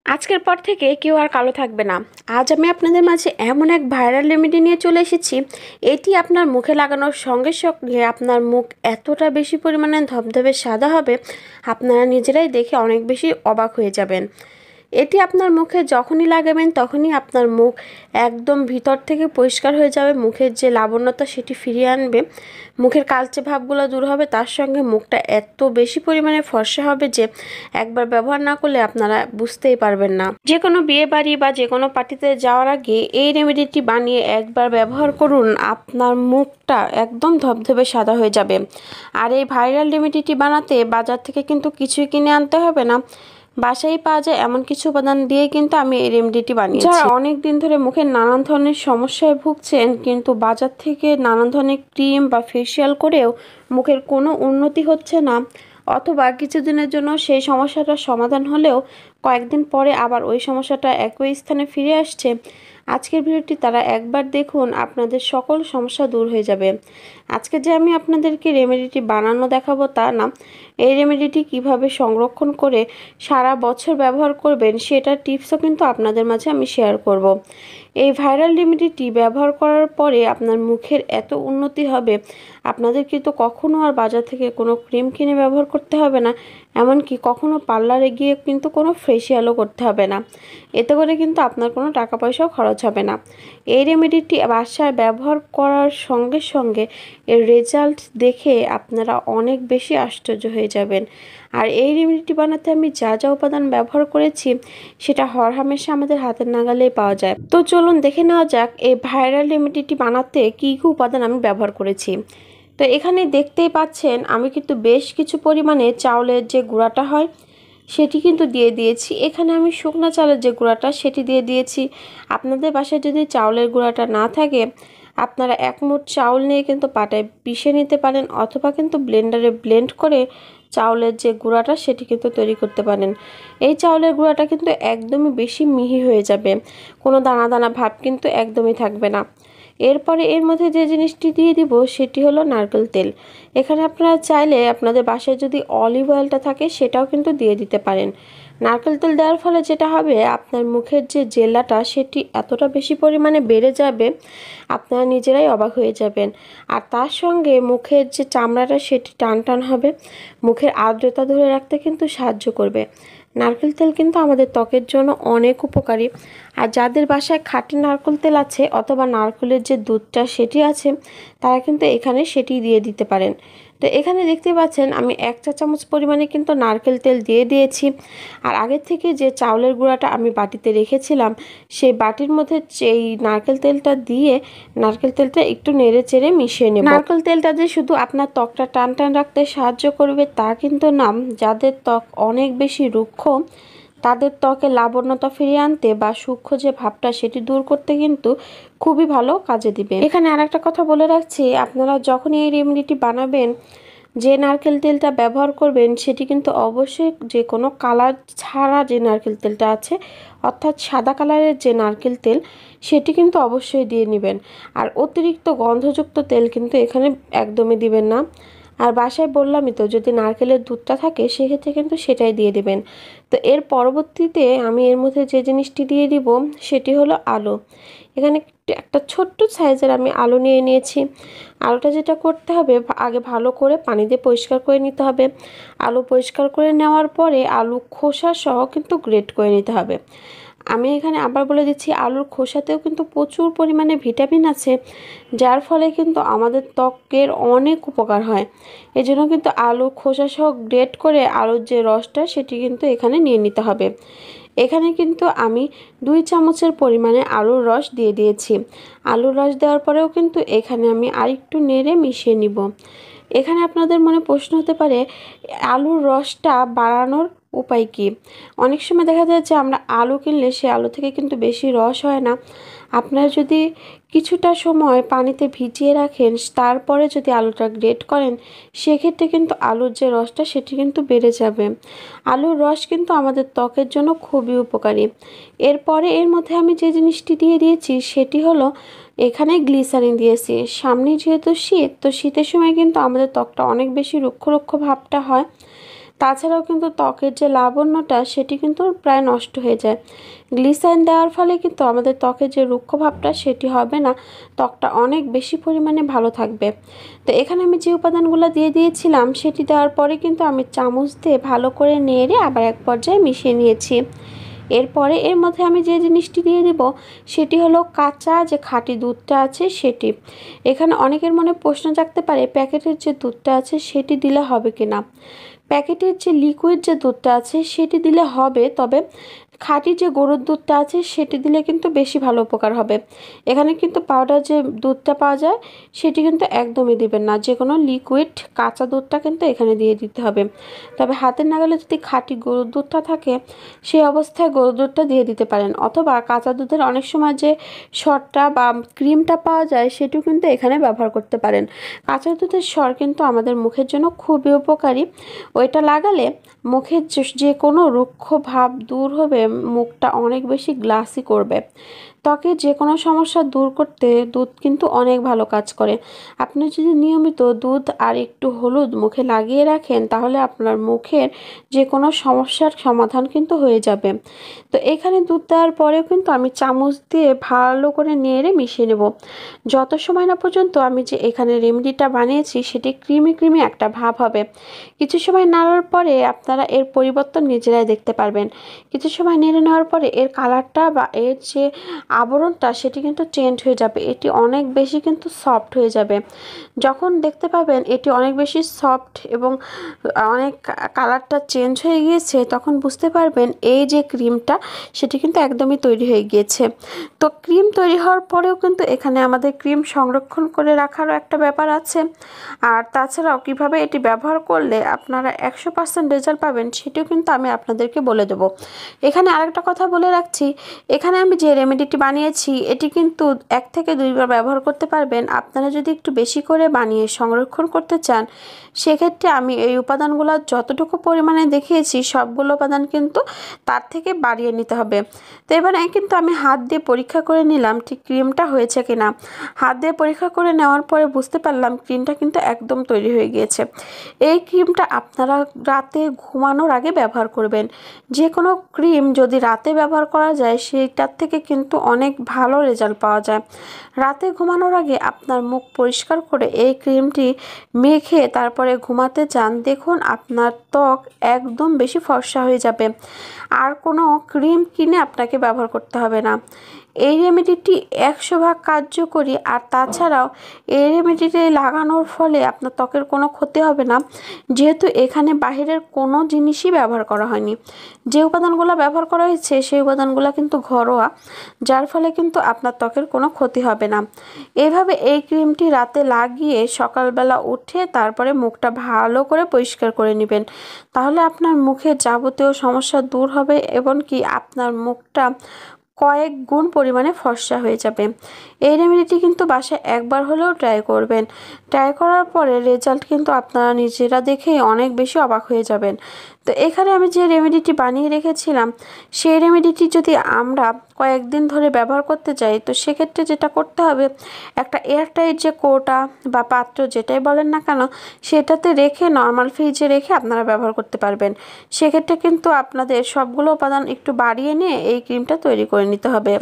আজকের পর থেকে কেউ আর কালো থাকবে না। আজ আমি আপনাদের মাঝে এমন এক ভাইরাল রেমেডি নিয়ে চলে এসেছি। এটি আপনার মুখে লাগানোর সঙ্গে সঙ্গে আপনার মুখ এতটা বেশি পরিমাণে ধবধবে সাদা হবে, আপনারা নিজেরাই দেখে অনেক বেশি অবাক হয়ে যাবেন। এটি আপনার মুখে যখনই লাগাবেন তখনই আপনার মুখ একদম ভিতর থেকে পরিষ্কার হয়ে যাবে, মুখের যে লাবণ্যতা সেটি ফিরিয়ে আনবে, মুখের কালচে ভাবগুলো দূর হবে, তার সঙ্গে মুখটা এত বেশি পরিমাণে ফর্সা হবে যে একবার ব্যবহার না করলে আপনারা বুঝতেই পারবেন না। যে কোনো বিয়ে বাড়ি বা যে কোনো পার্টিতে যাওয়ার আগে এই রেমেডিটি বানিয়ে একবার ব্যবহার করুন, আপনার মুখটা একদম ধবধবে সাদা হয়ে যাবে। আর এই ভাইরাল রেমেডিটি বানাতে বাজার থেকে কিন্তু কিছুই কিনে আনতে হবে না, বাসায় পাওয়া যায় এমন কিছু উপাদান দিয়ে কিন্তু আমি এই রেমেডিটি বানিয়েছি। যারা অনেক দিন ধরে মুখের নানান ধরনের সমস্যায় ভুগছেন কিন্তু বাজার থেকে নানান ধরনের ক্রিম বা ফেসিয়াল করেও মুখের কোনো উন্নতি হচ্ছে না, অথবা কিছুদিনের জন্য সেই সমস্যাটার সমাধান হলেও কয়েকদিন পরে আবার ওই সমস্যাটা একই স্থানে ফিরে আসছে, আজকের ভিডিওটি তারা একবার দেখুন, আপনাদের সকল সমস্যা দূর হয়ে যাবে। আজকে যে আমি আপনাদেরকে রেমেডিটি বানানো দেখাবো তা না, এই রেমেডিটি কিভাবে সংরক্ষণ করে সারা বছর ব্যবহার করবেন সেটার টিপসও কিন্তু আপনাদের মাঝে আমি শেয়ার করব। এই ভাইরাল রেমেডিটি ব্যবহার করার পরে আপনার মুখের এত উন্নতি হবে, আপনাদের কিন্তু কখনো আর বাজার থেকে কোনো ক্রিম কিনে ব্যবহার করতে হবে না, এমনকি কখনো পার্লারে গিয়ে কিন্তু কোনো ফেসিয়ালও করতে হবে না। এতে করে কিন্তু আপনার কোনো টাকা পয়সাও খরচ হবে না। এই রেমেডিটি বাসায় ব্যবহার করার সঙ্গে সঙ্গে এর রেজাল্ট দেখে আপনারা অনেক বেশি আশ্চর্য হয়ে যাবেন। আর এই রেমেডিটি বানাতে আমি যা যা উপাদান ব্যবহার করেছি সেটা হরহামেশা আমাদের হাতের নাগালেই পাওয়া যায়। তো চলুন দেখে নেওয়া যাক এই ভাইরাল রেমেডিটি বানাতে কী কী উপাদান আমি ব্যবহার করেছি। তো এখানে দেখতেই পাচ্ছেন আমি কিন্তু বেশ কিছু পরিমাণে চাউলের যে গুঁড়াটা হয় সেটি কিন্তু দিয়ে দিয়েছি। এখানে আমি শুকনো চালের যে গুঁড়াটা সেটি দিয়ে দিয়েছি। আপনাদের বাসায় যদি চাউলের গুঁড়াটা না থাকে আপনারা এক মুঠ চাউল নিয়ে কিন্তু পাটায় পিষে নিতে পারেন, অথবা কিন্তু ব্লেন্ডারে ব্লেন্ড করে চাউলের যে গুঁড়াটা সেটি কিন্তু তৈরি করতে পারেন। এই চাউলের গুঁড়াটা কিন্তু একদমই বেশি মিহি হয়ে যাবে, কোনো দানা দানা ভাব কিন্তু একদমই থাকবে না। এরপরে এর মধ্যে যে জিনিসটি দিয়ে দিব সেটি হলো নারকেল তেল। এখানে আপনারা চাইলে আপনাদের বাসায় যদি অলিভ অয়েলটা থাকে সেটাও কিন্তু দিয়ে দিতে পারেন। নারকেল তেল দেওয়ার ফলে যেটা হবে, আপনার মুখের যে জেলাটা সেটি এতটা বেশি পরিমাণে বেড়ে যাবে, আপনারা নিজেরাই অবাক হয়ে যাবেন। আর তার সঙ্গে মুখের যে চামড়াটা সেটি টান টান হবে, মুখের আর্দ্রতা ধরে রাখতে কিন্তু সাহায্য করবে। নারকেল তেল কিন্তু আমাদের ত্বকের জন্য অনেক উপকারী। আর যাদের বাসায় খাঁটি নারকেল তেল আছে অথবা নারকেলের যে দুধটা সেটি আছে, তারা কিন্তু এখানে সেটি দিয়ে দিতে পারেন। তো এখানে দেখতে পাচ্ছেন আমি 1 চা চামচ পরিমাণে কিন্তু নারকেল তেল দিয়ে দিয়েছি। আর আগের থেকে যে চাউলের গুঁড়াটা আমি বাটিতে রেখেছিলাম সেই বাটির মধ্যে এই নারকেল তেলটা দিয়ে নারকেল তেলটা একটু নেড়ে চেড়ে মিশিয়ে নেব। নারকেল তেলটা যে শুধু আপনার ত্বকটা টান টান রাখতে সাহায্য করবে তা কিন্তু না, যাদের ত্বক অনেক বেশি রুক্ষ তাদের ত্বকে লাবণ্যতা ফিরিয়ে আনতে বা সূক্ষ্ম যে ভাবটা সেটি দূর করতে কিন্তু খুবই ভালো কাজে দিবে। এখানে আরেকটা কথা বলে রাখছি, আপনারা যখনই এই রেমেডিটি বানাবেন যে নারকেল তেলটা ব্যবহার করবেন সেটি কিন্তু অবশ্যই যে কোনো কালার ছাড়া যে নারকেল তেলটা আছে, অর্থাৎ সাদা কালারের যে নারকেল তেল সেটি কিন্তু অবশ্যই দিয়ে নেবেন। আর অতিরিক্ত গন্ধযুক্ত তেল কিন্তু এখানে একদমই দিবেন না। আর বাসায় বললামই তো, যদি নারকেলের দুধটা থাকে সেক্ষেত্রে কিন্তু সেটাই দিয়ে দিবেন। তো এর পরবর্তীতে আমি এর মধ্যে যে জিনিসটি দিয়ে দিব সেটি হলো আলু। এখানে একটা ছোট্ট সাইজের আমি আলু নিয়ে নিয়েছি। আলুটা যেটা করতে হবে, আগে ভালো করে পানি দিয়ে পরিষ্কার করে নিতে হবে। আলু পরিষ্কার করে নেওয়ার পরে আলু খোসা সহ কিন্তু গ্রেট করে নিতে হবে। আমি এখানে আবার বলে দিচ্ছি, আলুর খোসাতেও কিন্তু প্রচুর পরিমাণে ভিটামিন আছে, যার ফলে কিন্তু আমাদের ত্বকের অনেক উপকার হয়। এজন্য কিন্তু আলুর খোসা সহ গ্রেট করে আলুর যে রসটা সেটি কিন্তু এখানে নিয়ে নিতে হবে। এখানে কিন্তু আমি 2 চামচের পরিমাণে আলুর রস দিয়ে দিয়েছি। আলুর রস দেওয়ার পরেও কিন্তু এখানে আমি আরেকটু নেড়ে মিশিয়ে নিব। এখানে আপনাদের মনে প্রশ্ন হতে পারে আলুর রসটা বাড়ানোর উপায় কি। অনেক সময় দেখা যায় যে আমরা আলু কিনলে সে আলু থেকে কিন্তু বেশি রস হয় না। আপনারা যদি কিছুটা সময় পানিতে ভিজিয়ে রাখেন, তারপরে যদি আলুটা গ্রেট করেন, সেক্ষেত্রে কিন্তু আলুর যে রসটা সেটি কিন্তু বেড়ে যাবে। আলুর রস কিন্তু আমাদের ত্বকের জন্য খুবই উপকারী। এরপরে এর মধ্যে আমি যে জিনিসটি দিয়ে দিয়েছি সেটি হলো এখানে গ্লিসারিন দিয়েছি। সামনে যেহেতু শীত, তো শীতের সময় কিন্তু আমাদের ত্বকটা অনেক বেশি রুক্ষ রুক্ষ ভাবটা হয়, তাছাড়াও কিন্তু ত্বকের যে লাবণ্যটা সেটি কিন্তু প্রায় নষ্ট হয়ে যায়। গ্লিসারিন দেওয়ার ফলে কিন্তু আমাদের ত্বকের যে রুক্ষ ভাবটা সেটি হবে না, ত্বকটা অনেক বেশি পরিমাণে ভালো থাকবে। তো এখানে আমি যে উপাদানগুলো দিয়ে দিয়েছিলাম সেটি দেওয়ার পরে কিন্তু আমি চামচ দিয়ে ভালো করে নেড়ে আবার এক পর্যায়ে মিশিয়ে নিয়েছি। এরপরে এর মধ্যে আমি যে জিনিসটি দিয়ে দেব সেটি হলো কাঁচা যে খাঁটি দুধটা আছে সেটি। এখানে অনেকের মনে প্রশ্ন জাগতে পারে প্যাকেটের যে দুধটা আছে সেটি দিলে হবে কি না। প্যাকেটের যে লিকুইড যে দুধটা আছে সেটি দিলে হবে, তবে খাঁটি যে গরুর দুধটা আছে সেটি দিলে কিন্তু বেশি ভালো উপকার হবে। এখানে কিন্তু পাউডার যে দুধটা পাওয়া যায় সেটি কিন্তু একদমই দিবেন না, যে কোনো লিকুইড কাঁচা দুধটা কিন্তু এখানে দিয়ে দিতে হবে। তবে হাতের নাগালে যদি খাঁটি গরুর দুধটা থাকে সেই অবস্থায় গরুর দুধটা দিয়ে দিতে পারেন, অথবা কাঁচা দুধের অনেক সময় যে সরটা বা ক্রিমটা পাওয়া যায় সেটিও কিন্তু এখানে ব্যবহার করতে পারেন। কাঁচা দুধের সর কিন্তু আমাদের মুখের জন্য খুবই উপকারী। ওইটা লাগালে মুখের যে কোনো রুক্ষ ভাব দূর হবে, মুখটা অনেক বেশি গ্লাসি করবে। ত্বকের যে কোনো সমস্যা দূর করতে দুধ কিন্তু অনেক ভালো কাজ করে। আপনি যদি নিয়মিত দুধ আর একটু হলুদ মুখে লাগিয়ে রাখেন তাহলে আপনার মুখের যে কোনো সমস্যার সমাধান কিন্তু হয়ে যাবে। তো এখানে দুধ দেওয়ার পরেও কিন্তু আমি চামচ দিয়ে ভালো করে নেড়ে মিশিয়ে নেব, যত সময় না পর্যন্ত আমি যে এখানে রেমেডিটা বানিয়েছি সেটি ক্রিমি ক্রিমি একটা ভাব হবে। কিছু সময় নাড়ার পরে আপনারা এর পরিবর্তন নিজেরাই দেখতে পারবেন। কিছু সময় নেড়ে নেওয়ার পরে এর কালারটা বা এর যে আবরণটা সেটি কিন্তু চেঞ্জ হয়ে যাবে, এটি অনেক বেশি কিন্তু সফট হয়ে যাবে। যখন দেখতে পাবেন এটি অনেক বেশি সফট এবং অনেক কালারটা চেঞ্জ হয়ে গিয়েছে তখন বুঝতে পারবেন এই যে ক্রিমটা সেটি কিন্তু একদমই তৈরি হয়ে গিয়েছে। তো ক্রিম তৈরি হওয়ার পরেও কিন্তু এখানে আমাদের ক্রিম সংরক্ষণ করে রাখারও একটা ব্যাপার আছে। আর তাছাড়াও কিভাবে এটি ব্যবহার করলে আপনারা 100% রেজাল্ট পাবেন সেটিও কিন্তু আমি আপনাদেরকে বলে দেবো। এখানে আরেকটা কথা বলে রাখছি, এখানে আমি যে রেমেডিটি বানিয়েছি এটি কিন্তু 1 থেকে 2 বার ব্যবহার করতে পারবেন। আপনারা যদি একটু বেশি করে বানিয়ে সংরক্ষণ করতে চান সেক্ষেত্রে আমি এই উপাদানগুলো যতটুকু পরিমাণে দেখিয়েছি সবগুলো উপাদান কিন্তু তার থেকে বাড়িয়ে নিতে হবে। তো এবারে কিন্তু আমি হাত দিয়ে পরীক্ষা করে নিলাম ঠিক ক্রিমটা হয়েছে কিনা। হাত দিয়ে পরীক্ষা করে নেওয়ার পরে বুঝতে পারলাম ক্রিমটা কিন্তু একদম তৈরি হয়ে গিয়েছে। এই ক্রিমটা আপনারা রাতে ঘুমানোর আগে ব্যবহার করবেন। যে কোনো ক্রিম যদি রাতে ব্যবহার করা যায় সেইটার থেকে কিন্তু অনেক ভালো রেজাল্ট পাওয়া যায়। রাতে ঘুমানোর আগে আপনার মুখ পরিষ্কার করে এই ক্রিমটি মেখে তারপরে ঘুমাতে যান, দেখুন আপনার ত্বক একদম বেশি ফর্সা হয়ে যাবে। আর কোনো ক্রিম কিনে আপনাকে ব্যবহার করতে হবে না। এই রেমেডিটি 100 ভাগ কার্যকরী। আর তাছাড়াও এই রেমেডিটি লাগানোর ফলে আপনার ত্বকের কোনো ক্ষতি হবে না, যেহেতু এখানে বাহিরের কোনো জিনিসই ব্যবহার করা হয়নি। যে উপাদানগুলো ব্যবহার করা হয়েছে সেই উপাদানগুলো কিন্তু ঘরোয়া, যার ফলে কিন্তু আপনার ত্বকের কোনো ক্ষতি হবে না। এইভাবে এই ক্রিমটি রাতে লাগিয়ে সকালবেলা উঠে তারপরে মুখটা ভালো করে পরিষ্কার করে নেবেন, তাহলে আপনার মুখের যাবতীয় সমস্যা দূর হবে এবং কি আপনার মুখটা কয়েক গুণ পরিমাণে ফর্সা হয়ে যাবে। এই রেমেডিটি কিন্তু বাসায় একবার হলেও ট্রাই করবেন। ট্রাই করার পরে রেজাল্ট কিন্তু আপনারা নিজেরা দেখেই অনেক বেশি অবাক হয়ে যাবেন। তো এখানে আমি যে রেমেডিটি বানিয়ে রেখেছিলাম সেই রেমেডিটি যদি আমরা কয়েকদিন ধরে ব্যবহার করতে চাই তো সেক্ষেত্রে যেটা করতে হবে, একটা এয়ারটাইট যে কৌটা বা পাত্র যেটাই বলেন না কেন সেটাতে রেখে নর্মাল ফ্রিজে রেখে আপনারা ব্যবহার করতে পারবেন। সেক্ষেত্রে কিন্তু আপনাদের সবগুলো উপাদান একটু বাড়িয়ে নিয়ে এই ক্রিমটা তৈরি করে নিতে হবে।